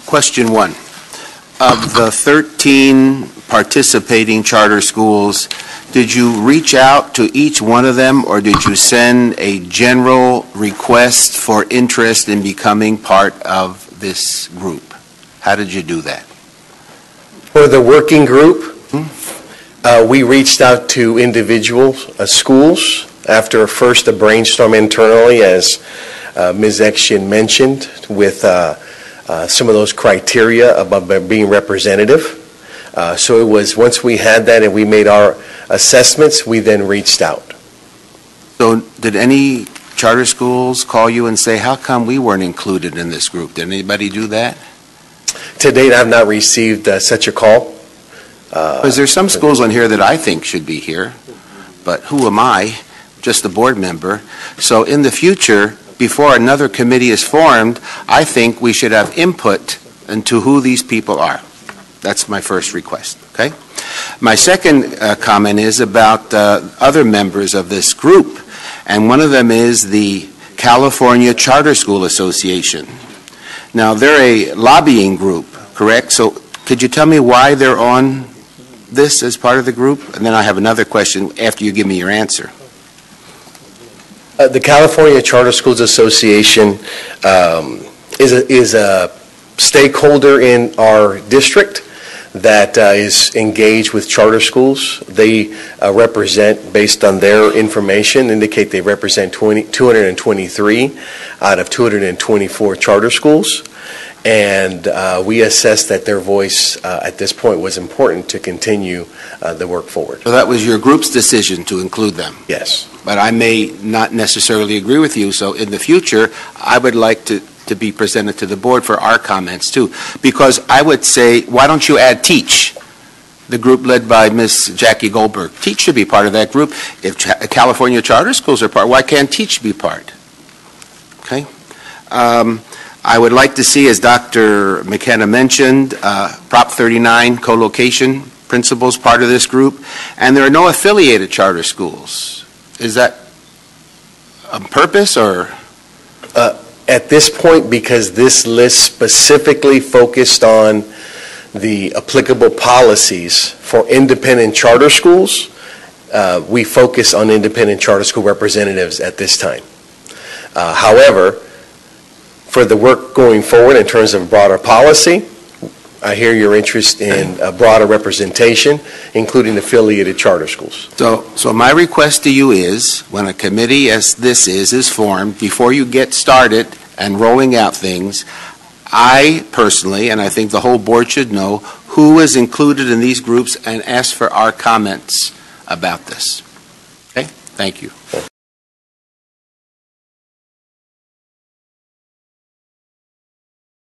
Question one. Of the 13 participating charter schools, did you reach out to each one of them, or did you send a general request for interest in becoming part of this group? How did you do that? For the working group, we reached out to individual schools after first a brainstorm internally, as Ms. Exshin mentioned, with some of those criteria about being representative. So it was, once we had that and we made our assessments, we then reached out. So did any charter schools call you and say, how come we weren't included in this group? Did anybody do that? To date, I have not received such a call. Because there's some schools on here that I think should be here, but who am I? Just a board member. So in the future, before another committee is formed, I think we should have input into who these people are. That's my first request, okay? My second comment is about other members of this group, and one of them is the California Charter School Association. Now, they're a lobbying group, correct? So could you tell me why they're on this as part of the group? And then I have another question after you give me your answer. The California Charter Schools Association is a stakeholder in our district that is engaged with charter schools. They represent, based on their information, indicate they represent 223 out of 224 charter schools. And we assessed that their voice at this point was important to continue the work forward. So that was your group's decision to include them? Yes. But I may not necessarily agree with you, so in the future, I would like to be presented to the board for our comments too. Because I would say, why don't you add TEACH, the group led by Ms. Jackie Goldberg? TEACH should be part of that group. If California charter schools are part, why can't TEACH be part? Okay. I would like to see, as Dr. McKenna mentioned, Prop 39 co-location principles part of this group, and there are no affiliated charter schools. Is that on purpose, or? At this point, because this list specifically focused on the applicable policies for independent charter schools, we focus on independent charter school representatives at this time. However, for the work going forward in terms of broader policy, I hear your interest in a broader representation, including affiliated charter schools. So my request to you is, when a committee as this is formed, before you get started and rolling out things, I personally, and I think the whole board should know, who is included in these groups, and ask for our comments about this. Okay? Thank you.